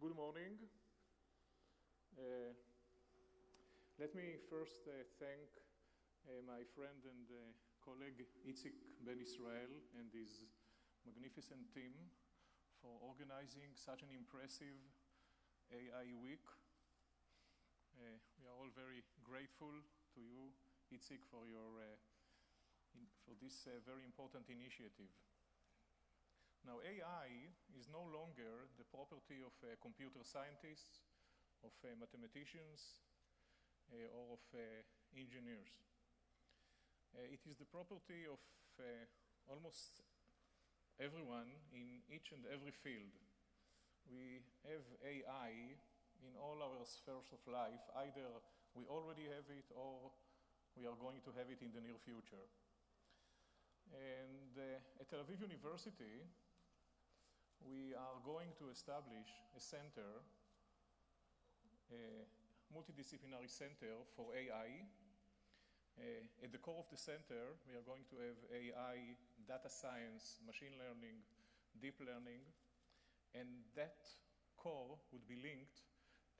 Good morning. Let me first thank my friend and colleague Itzik Ben Israel and his magnificent team for organizing such an impressive AI week. We are all very grateful to you, Itzik, for this very important initiative. Now, AI is no longer the property of computer scientists, of mathematicians, or of engineers. It is the property of almost everyone in each and every field. We have AI in all our spheres of life. Either we already have it or we are going to have it in the near future. And at Tel Aviv University, we are going to establish a center, a multidisciplinary center for AI. At the core of the center, we are going to have AI, data science, machine learning, deep learning, and that core would be linked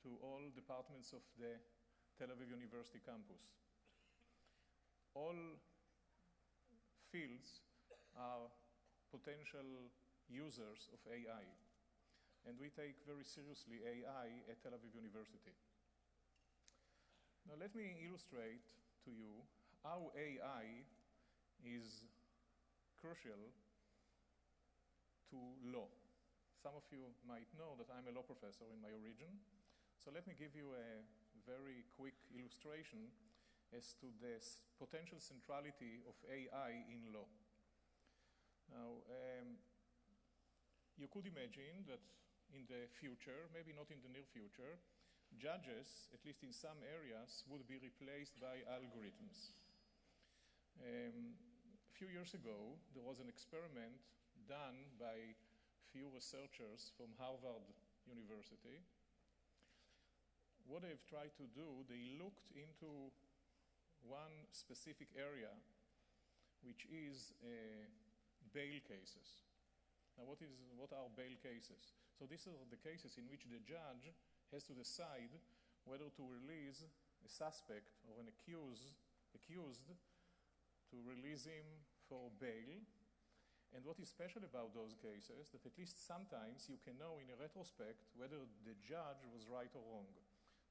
to all departments of the Tel Aviv University campus. All fields are potential users of AI, and we take very seriously AI at Tel Aviv University. Now let me illustrate to you how AI is crucial to law. Some of you might know that I'm a law professor in my origin, so let me give you a very quick illustration as to the potential centrality of AI in law. Now, you could imagine that in the future, maybe not in the near future, judges, at least in some areas, would be replaced by algorithms. A few years ago, there was an experiment done by a few researchers from Harvard University. What they've tried to do, they looked into one specific area, which is bail cases. Now, what are bail cases? So these are the cases in which the judge has to decide whether to release a suspect or an accused to release him for bail. And what is special about those cases, that at least sometimes you can know in a retrospect whether the judge was right or wrong.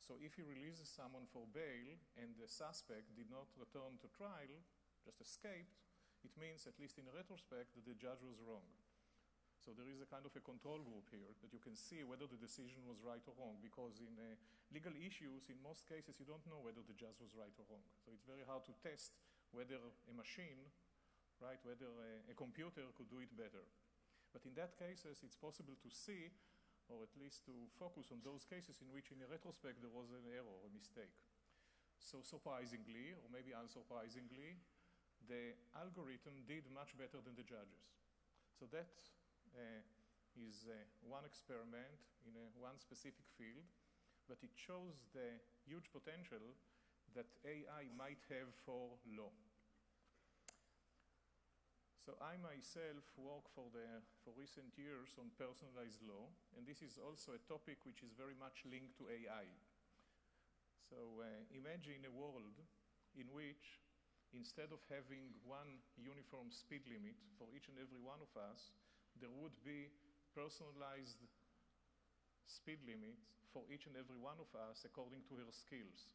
So if he releases someone for bail and the suspect did not return to trial, just escaped, it means, at least in retrospect, that the judge was wrong. So there is a kind of a control group here that you can see whether the decision was right or wrong, because in legal issues, in most cases, you don't know whether the judge was right or wrong. So it's very hard to test whether a machine, right, whether a computer could do it better. But in that cases, it's possible to see, or at least to focus on those cases in which, in a retrospect, there was an error, a mistake. So surprisingly, or maybe unsurprisingly, the algorithm did much better than the judges. So that is one experiment in one specific field, but it shows the huge potential that AI might have for law. So I myself work for recent years on personalized law, and this is also a topic which is very much linked to AI. So imagine a world in which, instead of having one uniform speed limit for each and every one of us, there would be personalized speed limits for each and every one of us according to her skills.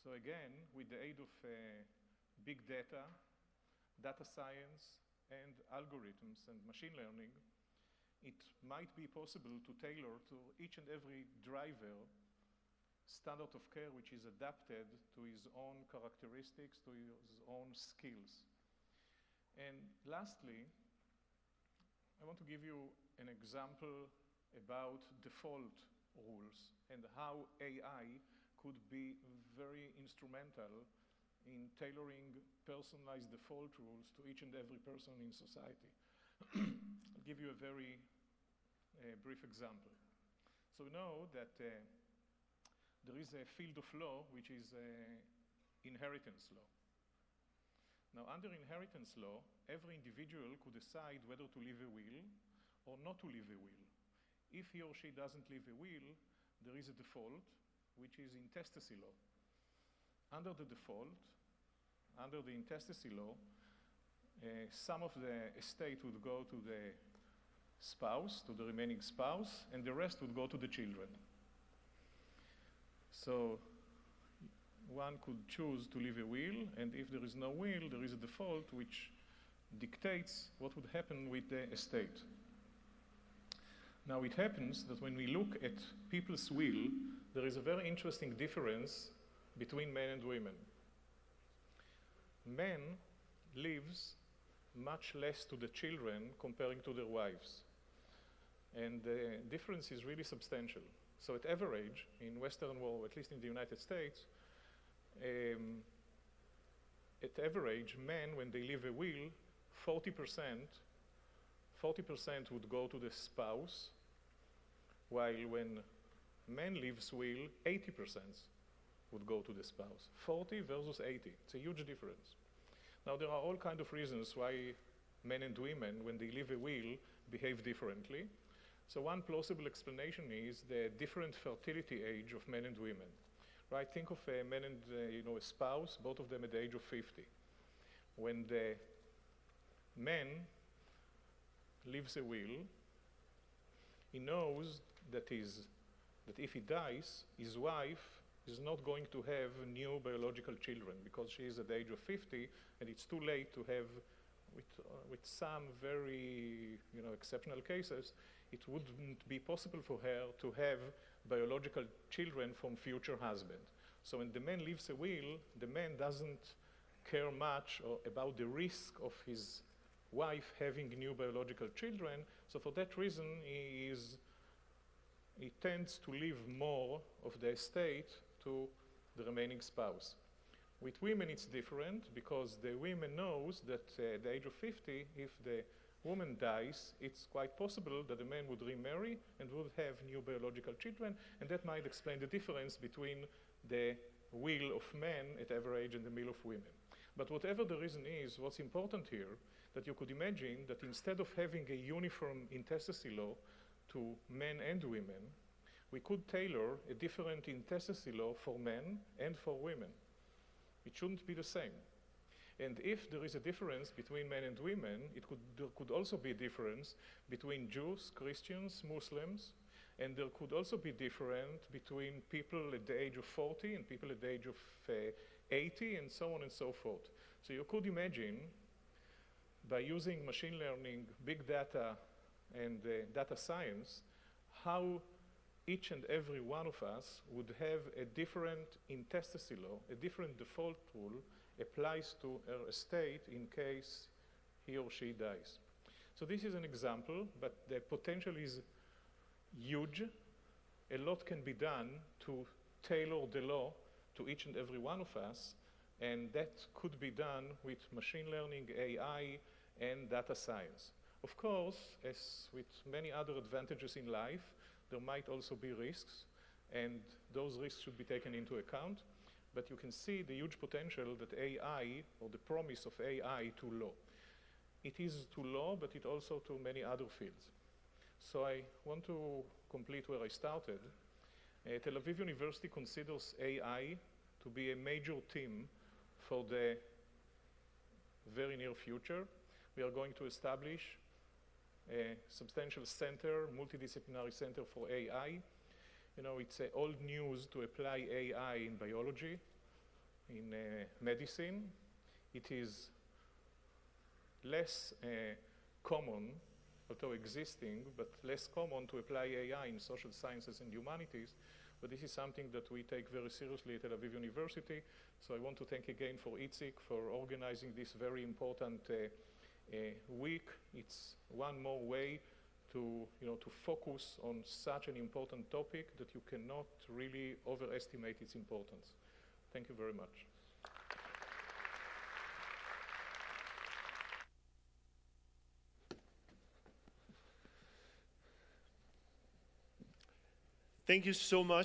So again, with the aid of big data, data science, and algorithms and machine learning, it might be possible to tailor to each and every driver standard of care which is adapted to his own characteristics, to his own skills. And lastly, I want to give you an example about default rules and how AI could be very instrumental in tailoring personalized default rules to each and every person in society. I'll give you a very brief example. So we know that there is a field of law which is inheritance law. Now, under inheritance law, every individual could decide whether to leave a will or not to leave a will. if he or she doesn't leave a will, there is a default, which is intestacy law. Under the default, under the intestacy law, some of the estate would go to the spouse, to the remaining spouse, and the rest would go to the children. So one could choose to leave a will, and if there is no will, there is a default which dictates what would happen with the estate. Now it happens that when we look at people's will, there is a very interesting difference between men and women. Men leaves much less to the children comparing to their wives. And the difference is really substantial. So at average, in Western world, at least in the United States, at average, men, when they leave a will, 40% would go to the spouse, while when men leaves will, 80% would go to the spouse. 40 versus 80, it's a huge difference. Now there are all kinds of reasons why men and women, when they leave a will, behave differently. So one plausible explanation is the different fertility age of men and women. Right? Think of a man and a spouse, both of them at the age of 50. When the man leaves a will, he knows that if he dies, his wife is not going to have new biological children because she is at the age of 50, and it's too late to have, with some very exceptional cases, it wouldn't be possible for her to have biological children from future husband. So when the man leaves a will, the man doesn't care much about the risk of his wife having new biological children. So for that reason, he tends to leave more of the estate to the remaining spouse. With women, it's different because the woman knows that at the age of 50, if the woman dies, it's quite possible that the man would remarry and would have new biological children, and that might explain the difference between the will of men at average and the will of women. But whatever the reason is, what's important here, that you could imagine that instead of having a uniform intestacy law to men and women, we could tailor a different intestacy law for men and for women. It shouldn't be the same. And if there is a difference between men and women, there could also be a difference between Jews, Christians, Muslims, and there could also be different between people at the age of 40 and people at the age of 80, and so on and so forth. So you could imagine, by using machine learning, big data, and data science, how each and every one of us would have a different intestacy law, a different default rule applies to her estate in case he or she dies. So this is an example, but the potential is huge. A lot can be done to tailor the law to each and every one of us, and that could be done with machine learning, AI, and data science. Of course, as with many other advantages in life, there might also be risks, and those risks should be taken into account. But you can see the huge potential that AI, or the promise of AI to law. It is to law, but it also to many other fields. So I want to complete where I started. Tel Aviv University considers AI to be a major theme for the very near future. We are going to establish a substantial center, multidisciplinary center for AI. It's old news to apply AI in biology, in medicine. It is less common, although existing, but less common to apply AI in social sciences and humanities. But this is something that we take very seriously at Tel Aviv University. So I want to thank again for Itzik for organizing this very important week. It's one more way to focus on such an important topic that you cannot really overestimate its importance. Thank you very much. Thank you so much.